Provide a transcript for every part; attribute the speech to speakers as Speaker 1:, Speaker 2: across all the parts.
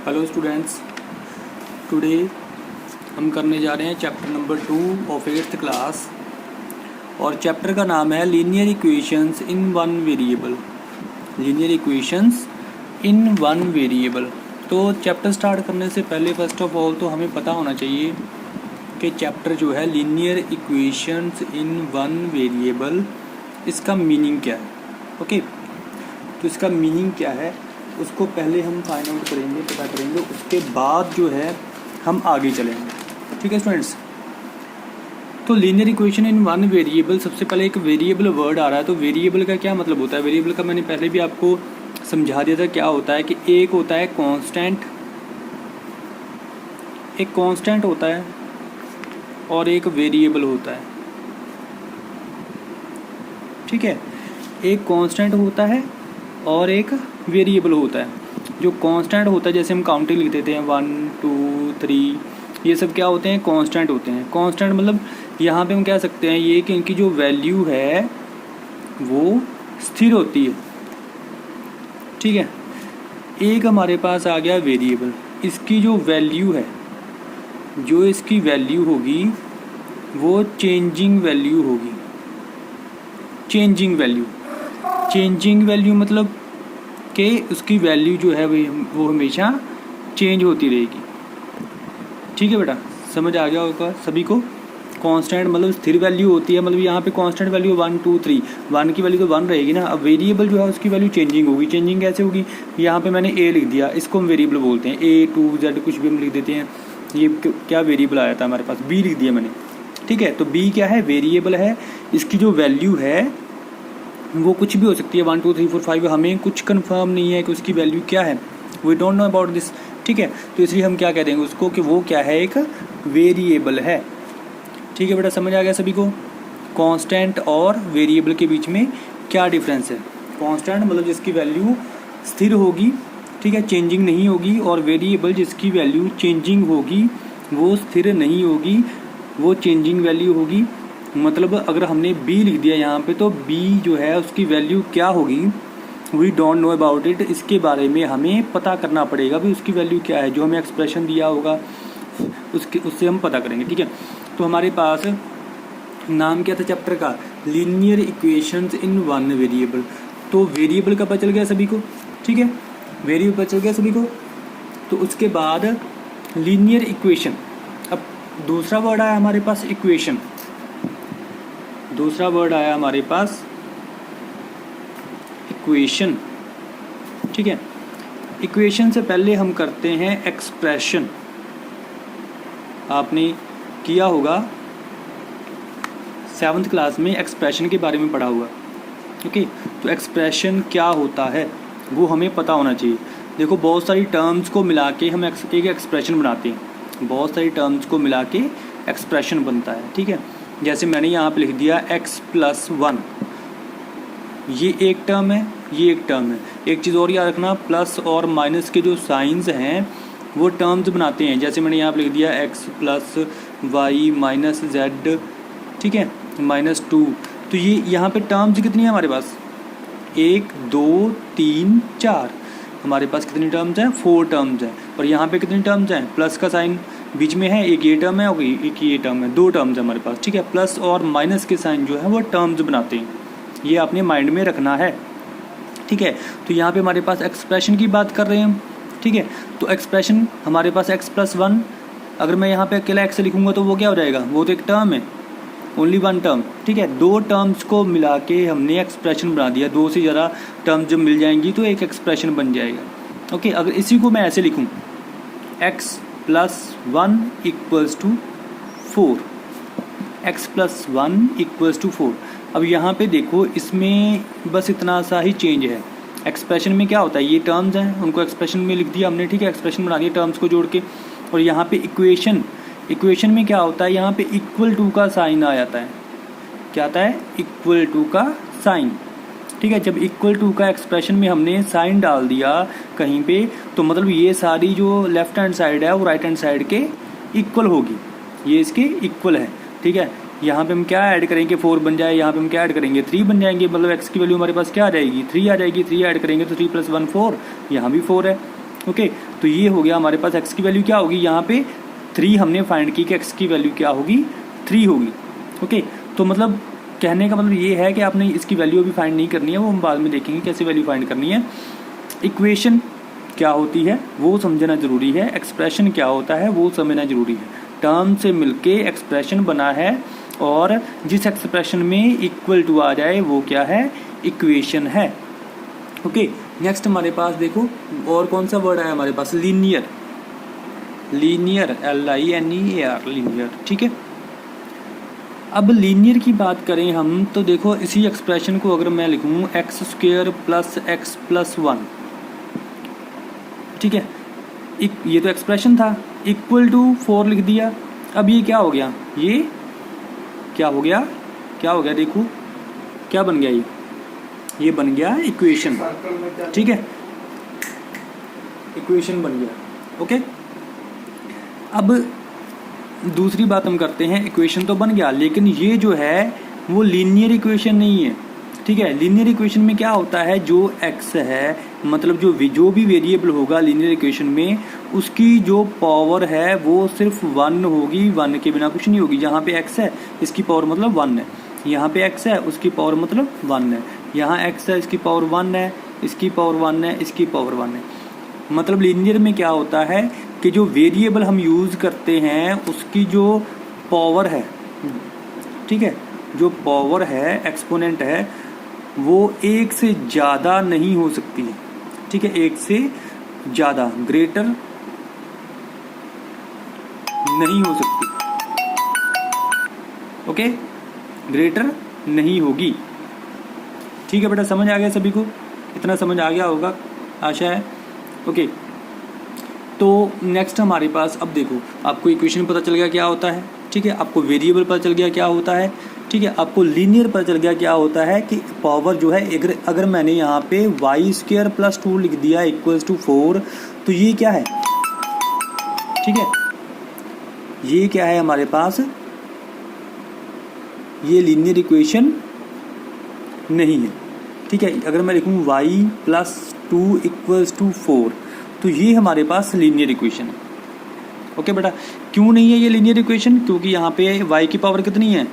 Speaker 1: Hello students, today हम करने जा रहे हैं chapter number 2 of 8th class और चैप्टर का नाम है linear equations in one variable. Linear equations in one variable. तो चैप्टर स्टार्ट करने से पहले फर्स्ट ऑफ ऑल तो हमें पता होना चाहिए कि चैप्टर जो है linear equations in one variable, इसका मीनिंग क्या है। ओके, तो इसका मीनिंग क्या है उसको पहले हम फाइंड आउट करेंगे, पता करेंगे, उसके बाद जो है हम आगे चलेंगे। ठीक है स्टूडेंट्स, तो linear equation in one variable, सबसे पहले एक वेरिएबल वर्ड आ रहा है। तो वेरिएबल का क्या मतलब होता है? वेरिएबल का मैंने पहले भी आपको समझा दिया था। क्या होता है कि एक होता है कांस्टेंट, एक कांस्टेंट होता है और एक वेरिएबल होता है। ठीक है, एक कांस्टेंट होता है और एक वेरिएबल होता है। जो कांस्टेंट होता है, जैसे हम काउंटिंग लिख देते हैं 1 2 3, ये सब क्या होते हैं? कांस्टेंट होते हैं। कांस्टेंट मतलब यहाँ पे हम कह सकते हैं ये कि इनकी जो वैल्यू है वो स्थिर होती है। ठीक है, एक हमारे पास आ गया वेरिएबल, इसकी जो वैल्यू है, जो इसकी वैल्यू होगी वो चेंजिंग वैल्यू होगी। चेंजिंग वैल्यू, चेंजिंग वैल्यू मतलब कि उसकी वैल्यू जो है वो हमेशा चेंज होती रहेगी। ठीक है बेटा, समझ आ गया होगा सभी को। कांस्टेंट मतलब स्थिर वैल्यू होती है, मतलब यहाँ पे कांस्टेंट वैल्यू 1 2 3, 1 की वैल्यू तो 1 रहेगी ना। अब वेरिएबल जो है उसकी वैल्यू चेंजिंग होगी। चेंजिंग कैसे होगी? यहाँ पे मैंने ए लिख दिया, इसको हम वेरिएबल बोलते हैं। A to Z कुछ भी हम लिख देते हैं। ये क्या वेरिएबल आया था हमारे पास? B लिख दिया मैंने। ठीक है, तो B क्या है? वेरिएबल है। इसकी जो वैल्यू है वो कुछ भी हो सकती है, 1 2 3 4 5, हमें कुछ कंफर्म नहीं है कि उसकी वैल्यू क्या है। We don't know about this. ठीक है, तो इसलिए हम क्या कह देंगे उसको कि वो क्या है? एक वेरिएबल है। ठीक है बेटा, समझ आ गया सभी को? कांस्टेंट और वेरिएबल के बीच में क्या डिफरेंस है? कांस्टेंट मतलब जिसकी वैल्यू स्थिर होगी, ठीक है, चेंजिंग नहीं होगी, और वेरिएबल जिसकी वैल्यू चेंजिंग होगी, वो स्थिर नहीं होगी, वो चेंजिंग वैल्यू होगी। मतलब अगर हमने b लिख दिया यहाँ पे, तो b जो है उसकी वैल्यू क्या होगी? We don't know about it. इसके बारे में हमें पता करना पड़ेगा भी उसकी वैल्यू क्या है। जो हमें एक्सप्रेशन दिया होगा उससे हम पता करेंगे। ठीक है, तो हमारे पास नाम क्या था चैप्टर का? Linear equations in one variable. तो वेरिएबल का पता चल गया सभी को। ठीक है, वेरिएबल पता चल गया सभी को। तो उसके बाद लीनियर इक्वेशन। अब दूसरा वर्ड आया हमारे पास इक्वेशन। दूसरा वर्ड आया हमारे पास इक्वेशन। ठीक है, इक्वेशन से पहले हम करते हैं एक्सप्रेशन। आपने किया होगा 7th क्लास में, एक्सप्रेशन के बारे में पढ़ा हुआ। ओके, तो एक्सप्रेशन क्या होता है वो हमें पता होना चाहिए। देखो, बहुत सारी टर्म्स को मिला के हम एक एक्सप्रेशन बनाते हैं। बहुत सारी टर्म्स को मिला के एक्सप्रेशन बनता है। ठीक है, जैसे मैंने यहाँ पे लिख दिया x+1, ये एक टर्म है, ये एक टर्म है। एक चीज़ और याद रखना, प्लस और माइनस के जो साइंस हैं वो टर्म्स बनाते हैं। जैसे मैंने यहाँ पे लिख दिया x+y - z, ठीक है, -2। तो ये यहाँ पे टर्म्स कितनी है हमारे पास? 1 2 3 4, हमारे पास कितनी टर्म्स हैं? 4 टर्म्स हैं। और यहाँ पे कितनी टर्म्स हैं? प्लस का साइन बीच में है, एक ये टर्म है और एक ये टर्म है, 2 टर्म्स है हमारे पास। ठीक है, प्लस और माइनस के साइन जो है वो टर्म्स बनाते हैं। ये आपने माइंड में रखना है। ठीक है, तो यहाँ पे हमारे पास एक्सप्रेशन की बात कर रहे हैं हम। ठीक है, तो एक्सप्रेशन हमारे पास x+1, अगर मैं यहाँ पे अकेला x लिखूँगा तो वो क्या हो जाएगा? वो तो एक टर्म है, ओनली 1 टर्म। ठीक है, 2 टर्म्स को मिला के हमने एक्सप्रेशन बना दिया। 2 से ज़्यादा टर्म्स जब मिल जाएंगी तो एक एक्सप्रेशन बन जाएगा। ओके, अगर इसी को मैं ऐसे लिखूँ x+1 = 4, x+1 = 4। अब यहाँ पे देखो, इसमें बस इतना सा ही चेंज है। एक्सप्रेशन में क्या होता है? ये टर्म्स हैं, उनको एक्सप्रेशन में लिख दिया हमने। ठीक है, एक्सप्रेशन बना दिया टर्म्स को जोड़ के। और यहाँ पे इक्वेशन, इक्वेशन में क्या होता है? यहाँ पे =2 का साइन आ जाता है। क्या आता है? =2 का साइन। ठीक है, जब =2 का एक्सप्रेशन में हमने साइन डाल दिया कहीं पे, तो मतलब ये सारी जो लेफ्ट हैंड साइड है वो राइट हैंड साइड के इक्वल होगी। ये इसके इक्वल है। ठीक है, यहाँ पे हम क्या ऐड करेंगे? 4 बन जाए। यहाँ पे हम क्या ऐड करेंगे? 3 बन जाएंगे। मतलब x की वैल्यू हमारे पास क्या आ जाएगी? 3 आ जाएगी। 3 ऐड करेंगे तो 3 + 1 4, यहाँ भी 4 है। ओके, तो ये हो गया हमारे पास x की वैल्यू क्या होगी, यहाँ पे 3 हमने फाइंड की कि x की वैल्यू क्या होगी, 3 होगी। ओके, तो मतलब कहने का मतलब ये है कि आपने इसकी वैल्यू अभी फाइंड नहीं करनी है, वो हम बाद में देखेंगे कैसे वैल्यू फाइंड करनी है। इक्वेशन क्या होती है वो समझना ज़रूरी है, एक्सप्रेशन क्या होता है वो समझना ज़रूरी है। टर्म से मिलके एक्सप्रेशन बना है और जिस एक्सप्रेशन में इक्वल टू आ जाए वो क्या है, इक्वेशन है। ओके, नेक्स्ट हमारे पास देखो और कौन सा वर्ड है हमारे पास, लीनियर, लीनियर LINEAR, लीनियर। ठीक है, अब लीनियर की बात करें हम तो देखो इसी एक्सप्रेशन को अगर मैं लिखूँ x² + x + 1, ठीक है, ये तो एक्सप्रेशन था, इक्वल टू 4 लिख दिया। अब ये क्या हो गया, ये क्या हो गया, क्या हो गया, देखो क्या बन गया, ये बन गया इक्वेशन। ठीक है, इक्वेशन बन गया। ओके, अब दूसरी बात हम करते हैं, इक्वेशन तो बन गया लेकिन ये जो है वो लीनियर इक्वेशन नहीं है। ठीक है, लीनियर इक्वेशन में क्या होता है, जो x है मतलब जो भी वेरिएबल होगा लीनियर इक्वेशन में उसकी जो पावर है वो सिर्फ 1 होगी, 1 के बिना कुछ नहीं होगी। जहाँ पे x है इसकी पावर मतलब 1 है, यहाँ पे x है उसकी पावर मतलब 1 है, यहाँ x है इसकी पावर 1 है, इसकी पावर 1 है, इसकी पावर 1 है। मतलब लीनियर में क्या होता है कि जो वेरिएबल हम यूज़ करते हैं उसकी जो पावर है, ठीक है, जो पावर है एक्सपोनेंट है वो 1 से ज़्यादा नहीं हो सकती है। ठीक है, 1 से ज़्यादा ग्रेटर नहीं हो सकती। ओके, ग्रेटर नहीं होगी। ठीक है बेटा, समझ आ गया सभी को, इतना समझ आ गया होगा आशा है। ओके, तो नेक्स्ट हमारे पास अब देखो आपको इक्वेशन पता चल गया क्या होता है, ठीक है, आपको वेरिएबल पता चल गया क्या होता है, ठीक है, आपको लीनियर पता चल गया क्या होता है कि पावर जो है अगर मैंने यहाँ पे y² + 2 लिख दिया = 4 तो ये क्या है, ठीक है, ये क्या है हमारे पास, ये लीनियर इक्वेशन नहीं है। ठीक है, अगर मैं लिखूँ y + 2 = 4 तो ये हमारे पास लीनियर इक्वेशन है। ओके बेटा, क्यों नहीं है ये लीनियर इक्वेशन, क्योंकि यहाँ पे y की पावर कितनी है,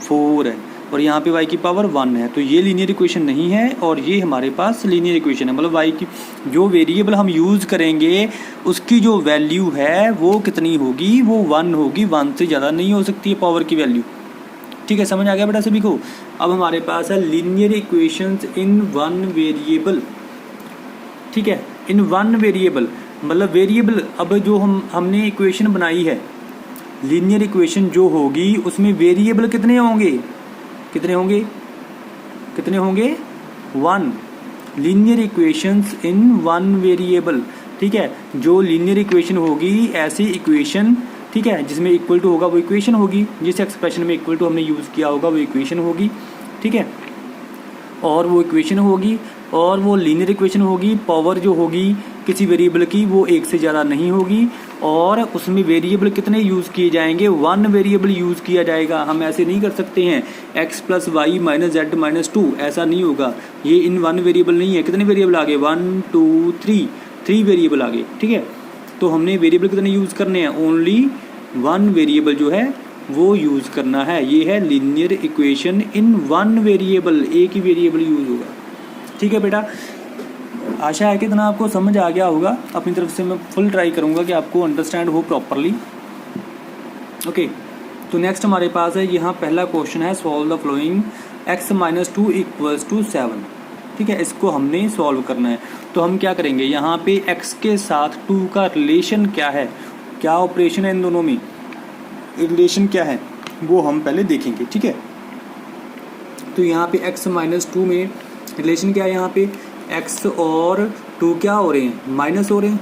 Speaker 1: 4 है, और यहाँ पे y की पावर 1 है, तो ये लीनियर इक्वेशन नहीं है और ये हमारे पास लीनियर इक्वेशन है। मतलब y की जो वेरिएबल हम यूज़ करेंगे उसकी जो वैल्यू है वो कितनी होगी, वो 1 होगी, 1 से ज़्यादा नहीं हो सकती है पावर की वैल्यू। ठीक है, समझ आ गया बेटा सभी को। अब हमारे पास है लीनियर इक्वेशंस इन 1 वेरिएबल। ठीक है, इन 1 वेरिएबल मतलब वेरिएबल, अब जो हमने इक्वेशन बनाई है लीनियर इक्वेशन जो होगी उसमें वेरिएबल कितने होंगे, कितने होंगे, कितने होंगे, 1। लीनियर इक्वेशंस इन 1 वेरिएबल। ठीक है, जो लीनियर इक्वेशन होगी ऐसी इक्वेशन, ठीक है, जिसमें इक्वल टू होगा वो इक्वेशन होगी, जिस एक्सप्रेशन में इक्वल टू हमने यूज़ किया होगा वो इक्वेशन होगी। ठीक है, और वो इक्वेशन होगी और वो लीनियर इक्वेशन होगी, पावर जो होगी किसी वेरिएबल की वो 1 से ज़्यादा नहीं होगी और उसमें वेरिएबल कितने यूज़ किए जाएंगे, 1 वेरिएबल यूज़ किया जाएगा। हम ऐसे नहीं कर सकते हैं x + y - z - 2, ऐसा नहीं होगा, ये इन 1 वेरिएबल नहीं है। कितने वेरिएबल आगे, 1 2 3 वेरिएबल आगे। ठीक है, तो हमने वेरिएबल कितने यूज़ करने हैं, ओनली 1 वेरिएबल जो है वो यूज़ करना है। ये है लीनियर इक्वेशन इन 1 वेरिएबल, एक ही वेरिएबल यूज़ होगा। ठीक है बेटा, आशा है कि इतना आपको समझ आ गया होगा। अपनी तरफ से मैं फुल ट्राई करूँगा कि आपको अंडरस्टैंड हो प्रॉपरली। ओके, तो नेक्स्ट हमारे पास है यहाँ पहला क्वेश्चन है, सॉल्व द फ्लोइंग x - 2 = 7। ठीक है, इसको हमने सॉल्व करना है। तो हम क्या करेंगे, यहाँ पे x के साथ 2 का रिलेशन क्या है, क्या ऑपरेशन है इन दोनों में, रिलेशन क्या है वो हम पहले देखेंगे। ठीक है, तो यहाँ पे x - 2 में रिलेशन क्या है, यहाँ पे x और 2 क्या हो रहे हैं, माइनस हो रहे हैं।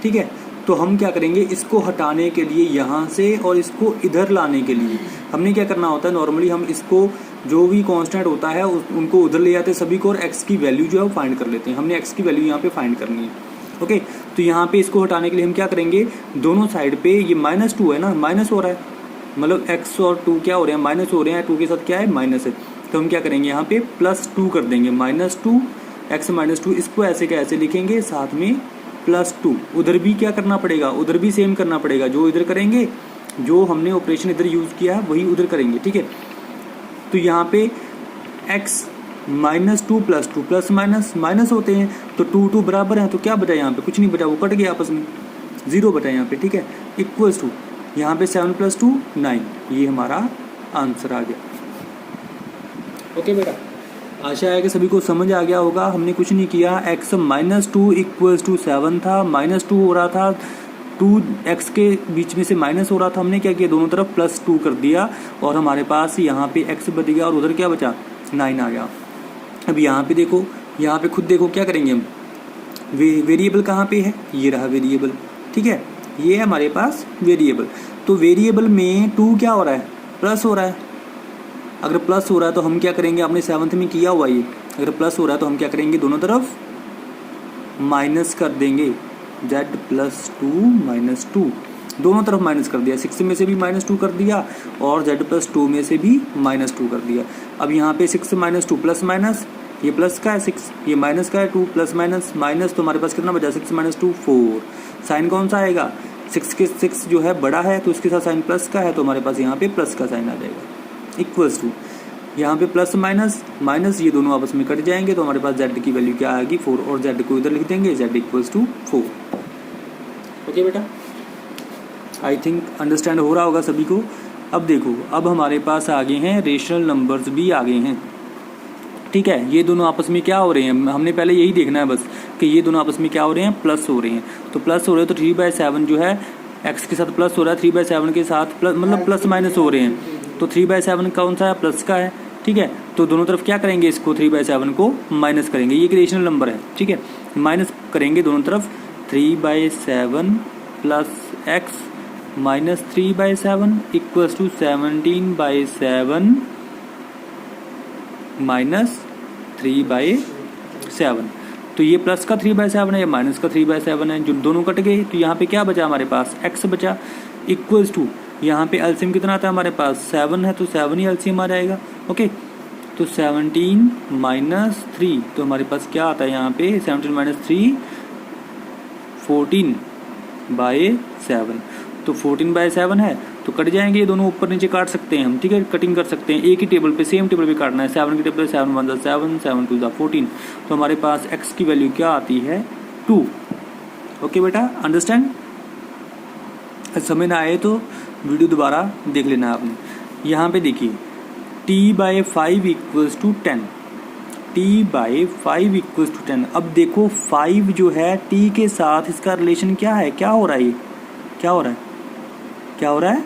Speaker 1: ठीक है, तो हम क्या करेंगे, इसको हटाने के लिए यहाँ से और इसको इधर लाने के लिए हमने क्या करना होता है, नॉर्मली हम इसको जो भी कांस्टेंट होता है उनको उधर ले जाते हैं सभी को और x की वैल्यू जो है वो फाइंड कर लेते हैं। हमने x की वैल्यू यहाँ पे फाइंड करनी है। ओके, तो यहाँ पे इसको हटाने के लिए हम क्या करेंगे, दोनों साइड पे ये -2 है ना, माइनस हो रहा है, मतलब x और 2 क्या हो रहे हैं, माइनस हो रहे हैं, 2 के साथ क्या है, माइनस है, तो हम क्या करेंगे यहाँ पे +2 कर देंगे, -2 x - 2, इसको ऐसे का ऐसे लिखेंगे, साथ में +2, उधर भी क्या करना पड़ेगा, उधर भी सेम करना पड़ेगा, जो इधर करेंगे, जो हमने ऑपरेशन इधर यूज़ किया है वही उधर करेंगे, ठीक है। तो यहाँ पे x -2 +2 प्लस माइनस माइनस होते हैं, तो 2 बराबर हैं, तो क्या बचा यहाँ पे, कुछ नहीं बचा, वो कट गया आपस में, 0 बचा यहाँ पे, ठीक है। इक्वल्स टू यहाँ पे 7 + 2 9, ये हमारा आंसर आ गया। ओके बेटा, आशा है कि सभी को समझ आ गया होगा। हमने कुछ नहीं किया, x -2 = 7 था, -2 हो रहा था, 2x के बीच में से माइनस हो रहा था, हमने क्या किया, दोनों तरफ +2 कर दिया और हमारे पास यहाँ पे x बच गया और उधर क्या बचा, 9 आ गया। अब यहाँ पे देखो, यहाँ पे खुद देखो क्या करेंगे हम, वेरिएबल कहाँ पे है, ये रहा वेरिएबल, ठीक है, ये है हमारे पास वेरिएबल। तो वेरिएबल में 2 क्या हो रहा है, प्लस हो रहा है। अगर प्लस हो रहा है तो हम क्या करेंगे, आपने 7th में किया हुआ ये, अगर प्लस हो रहा है तो हम क्या करेंगे, दोनों तरफ माइनस कर देंगे, z +2 - 2, दोनों तरफ माइनस कर दिया, 6 में से भी -2 कर दिया और z +2 में से भी -2 कर दिया। अब यहाँ पे 6 - 2 प्लस माइनस, ये प्लस का है 6, ये माइनस का है 2, प्लस माइनस माइनस, तो हमारे पास कितना बचा, 6 - 2 4। साइन कौन सा आएगा, 6 जो है बड़ा है तो उसके साथ साइन प्लस का है, तो हमारे पास यहाँ पे प्लस का साइन आ जाएगा। इक्वल्स टू यहाँ पे प्लस माइनस माइनस, ये दोनों आपस में कट जाएंगे, तो हमारे पास z की वैल्यू क्या आएगी, 4, और z को इधर लिख देंगे, z = 4। ओके बेटा, आई थिंक अंडरस्टैंड हो रहा होगा सभी को। अब देखो, अब हमारे पास आगे हैं रेशनल नंबर्स भी आगे हैं, ठीक है। ये दोनों आपस में क्या हो रहे हैं, हमने पहले यही देखना है बस कि ये दोनों आपस में क्या हो रहे हैं, प्लस हो रहे हैं। तो प्लस हो रहे हैं तो 3/7 जो है x के साथ प्लस हो रहा है, 3/7 के साथ प्लस, मतलब प्लस माइनस हो रहे हैं। तो 3/7 कौन सा है, प्लस का है, ठीक है। तो दोनों तरफ क्या करेंगे, इसको 3/7 को माइनस करेंगे, ये एक रेशनल नंबर है, ठीक है, माइनस करेंगे दोनों तरफ। 3/7 + x - 3/7 = 17/7 - 3/7। तो ये प्लस का 3/7 है, ये माइनस का 3/7 है, जो दोनों कट गए। तो यहाँ पे क्या बचा हमारे पास, x बचा, इक्वल्स टू यहाँ पे एलसीएम कितना आता है हमारे पास, 7 है, तो 7 ही एलसीएम आ जाएगा। ओके, तो 17 - 3, तो हमारे पास क्या आता है यहाँ पे, 17 - 3 14/7, तो 14/7 है, तो कट जाएंगे ये दोनों, ऊपर नीचे काट सकते हैं हम, ठीक है, कटिंग कर सकते हैं, एक ही टेबल पे, सेम टेबल पे काटना है। 7 की टेबल 7 × 1 = 7, 7 × 2 = 14, तो हमारे पास x की वैल्यू क्या आती है, 2। ओके बेटा, अंडरस्टैंड। समझ ना आए तो वीडियो दोबारा देख लेना आपने। यहाँ पे देखिए t/5 = 10, t/5 = 10। अब देखो 5 जो है t के साथ इसका रिलेशन क्या है, क्या हो रहा है, ये क्या हो रहा है, क्या हो रहा है,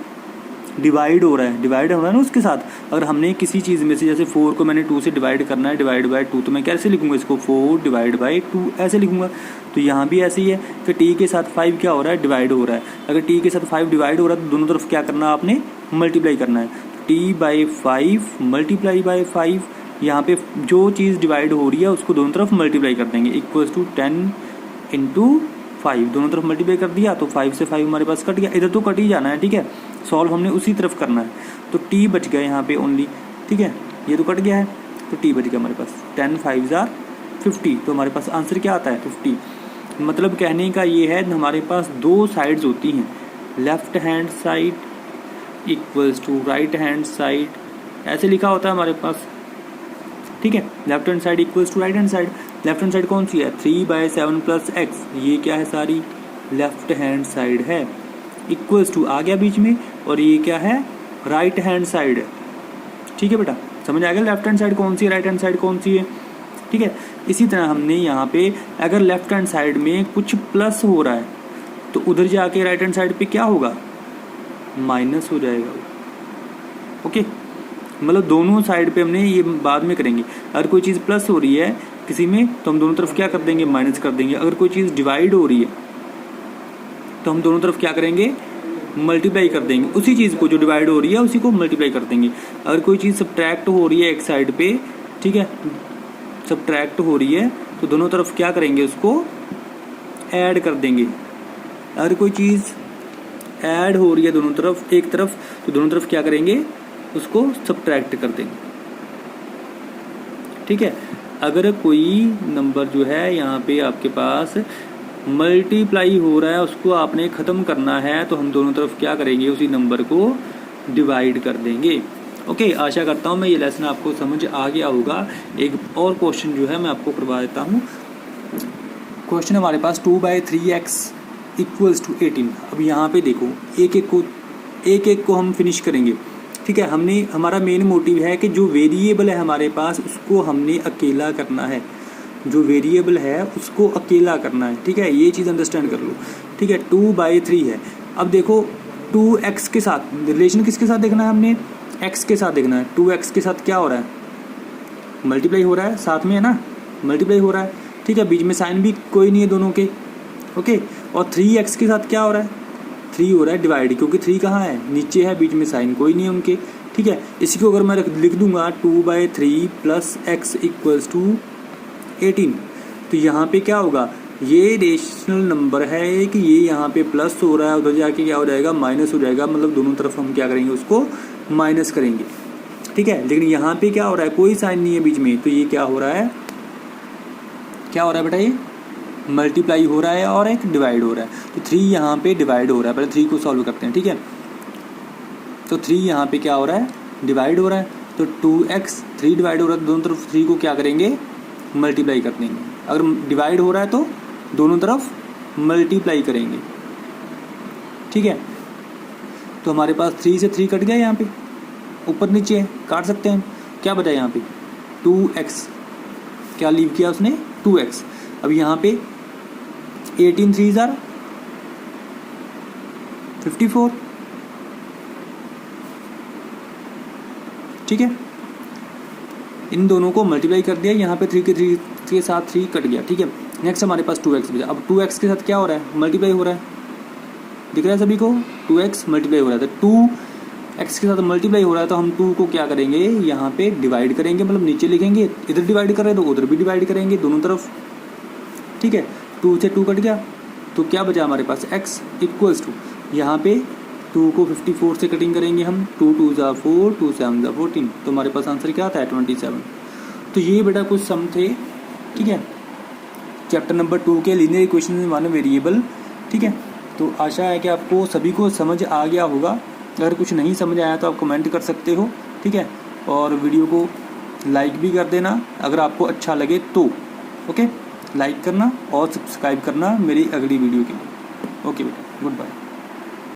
Speaker 1: डिवाइड हो रहा है, डिवाइड हो रहा है ना उसके साथ। अगर हमने किसी चीज़ में से, जैसे 4 को मैंने 2 से डिवाइड करना है, डिवाइड/2, तो मैं कैसे लिखूंगा इसको, 4/2 ऐसे लिखूंगा। तो यहाँ भी ऐसे ही है कि t के साथ 5 क्या हो रहा है, डिवाइड हो रहा है। अगर t के साथ 5 डिवाइड हो रहा है तो दोनों तरफ क्या करना है, आपने मल्टीप्लाई करना है। t/5 × 5, यहाँ पे जो चीज़ डिवाइड हो रही है उसको दोनों तरफ मल्टीप्लाई कर देंगे, = 10 × 5, दोनों तरफ मल्टीप्लाई कर दिया, तो 5 से 5 हमारे पास कट गया, इधर तो कट ही जाना है, ठीक है, सॉल्व हमने उसी तरफ करना है। तो t बच गया यहाँ पे ओनली, ठीक है, ये तो कट गया है, तो t बच गया हमारे पास, 10 × 5 = 50, तो हमारे पास आंसर क्या आता है, 50। मतलब कहने का ये है, हमारे पास दो साइड्स होती हैं, left hand side = right hand side, ऐसे लिखा होता है हमारे पास, ठीक है, left hand side = right hand side. Left hand side कौन सी है, 3/7 + x, ये क्या है, सारी लेफ्ट हैंड साइड है, = आ गया बीच में, और ये क्या है, राइट हैंड साइड है, ठीक है बेटा, समझ आ गया लेफ्ट हैंड साइड कौन सी है, राइट हैंड साइड कौन सी है, ठीक है। इसी तरह हमने यहाँ पे अगर लेफ्ट हैंड साइड में कुछ प्लस हो रहा है तो उधर जाके राइट हैंड साइड पे क्या होगा, माइनस हो जाएगा। ओके, मतलब दोनों साइड पे हमने ये बाद में करेंगे। अगर कोई चीज़ प्लस हो रही है किसी में तो हम दोनों तरफ क्या कर देंगे, माइनस कर देंगे। अगर कोई चीज़ डिवाइड हो रही है तो हम दोनों तरफ क्या करेंगे, मल्टीप्लाई कर देंगे, उसी चीज़ को जो डिवाइड हो रही है उसी को मल्टीप्लाई कर देंगे। अगर कोई चीज़ सब्ट्रैक्ट हो रही है एक साइड पे, ठीक है, सब्ट्रैक्ट हो रही है तो दोनों तरफ क्या करेंगे, उसको ऐड कर देंगे। अगर कोई चीज़ ऐड हो रही है दोनों तरफ, एक तरफ, तो दोनों तरफ क्या करेंगे, उसको सब्ट्रैक्ट कर देंगे, ठीक है। अगर कोई नंबर जो है यहाँ पे आपके पास मल्टीप्लाई हो रहा है उसको आपने ख़त्म करना है, तो हम दोनों तरफ क्या करेंगे, उसी नंबर को डिवाइड कर देंगे। ओके, आशा करता हूँ मैं ये लेसन आपको समझ आ गया होगा। एक और क्वेश्चन जो है मैं आपको करवा देता हूँ। क्वेश्चन हमारे पास 2/3x इक्वल्स टू 18। अब यहाँ पे देखो एक एक को हम फिनिश करेंगे, ठीक है। हमारा मेन मोटिव है कि जो वेरिएबल है हमारे पास उसको हमने अकेला करना है, जो वेरिएबल है उसको अकेला करना है, ठीक है। ये चीज़ अंडरस्टैंड कर लो, ठीक है। 2/3 है। अब देखो 2x के साथ रिलेशन किसके साथ देखना है, हमने x के साथ देखना है। 2x के साथ क्या हो रहा है, मल्टीप्लाई हो रहा है, साथ में है ना, मल्टीप्लाई हो रहा है, ठीक है। बीच में साइन भी कोई नहीं है दोनों के, ओके। और 3x के साथ क्या हो रहा है, 3 हो रहा है डिवाइड, क्योंकि 3 कहाँ है, नीचे है, बीच में साइन कोई नहीं है उनके, ठीक है। इसी को अगर मैं लिख दूंगा 2/3 प्लस x इक्वल्स टू 18, तो यहाँ पे क्या होगा, ये रेशनल नंबर है कि ये यहाँ पे प्लस हो रहा है, उधर जाके क्या हो जाएगा, माइनस हो जाएगा, मतलब दोनों तरफ हम क्या करेंगे, उसको माइनस करेंगे, ठीक है। लेकिन यहाँ पे क्या हो रहा है, कोई साइन नहीं है बीच में, तो ये क्या हो रहा है, क्या हो रहा है बेटा, ये मल्टीप्लाई हो रहा है और एक डिवाइड हो रहा है। तो 3 यहाँ पे डिवाइड हो रहा है, पहले 3 को सॉल्व करते हैं, ठीक है। तो 3 यहाँ पे क्या हो रहा है, डिवाइड हो रहा है, तो 2x 3 डिवाइड हो रहा है, तो दोनों तरफ 3 को क्या करेंगे, मल्टीप्लाई कर देंगे। अगर डिवाइड हो रहा है तो दोनों तरफ मल्टीप्लाई करेंगे, ठीक है। तो हमारे पास 3 से 3 कट गया, यहाँ पे ऊपर नीचे है, काट सकते हैं। क्या बचा यहाँ पे, 2x, क्या लीव किया उसने, 2x। अब यहाँ पे 18 3 जार 54, ठीक है। इन दोनों को मल्टीप्लाई कर दिया, यहाँ पे 3 के साथ 3 कट गया, ठीक है। नेक्स्ट हमारे पास 2x बचा। अब 2x के साथ क्या हो रहा है, मल्टीप्लाई हो रहा है, दिख रहा है सभी को, 2x मल्टीप्लाई हो रहा है, तो 2x के साथ मल्टीप्लाई हो रहा है, तो हम 2 को क्या करेंगे, यहाँ पे डिवाइड करेंगे, मतलब नीचे लिखेंगे, इधर डिवाइड कर रहे हैं तो उधर भी डिवाइड करेंगे दोनों तरफ, ठीक है। 2 से 2 कट गया, तो क्या बचा हमारे पास, x इक्वल्स टू, यहाँ पे 2 को 54 से कटिंग करेंगे हम, 2 2 ज़ा 4, 2 7 ज़ा 14, तो हमारे पास आंसर क्या आता है, 27। तो ये बेटा कुछ सम थे, ठीक है, चैप्टर नंबर 2 के लीनियर इक्वेशन में वन वेरिएबल, ठीक है। तो आशा है कि आपको सभी को समझ आ गया होगा। अगर कुछ नहीं समझ आया तो आप कमेंट कर सकते हो, ठीक है। और वीडियो को लाइक भी कर देना अगर आपको अच्छा लगे तो, ओके। लाइक करना और सब्सक्राइब करना मेरी अगली वीडियो के लिए। ओके बेटा, गुड बाय।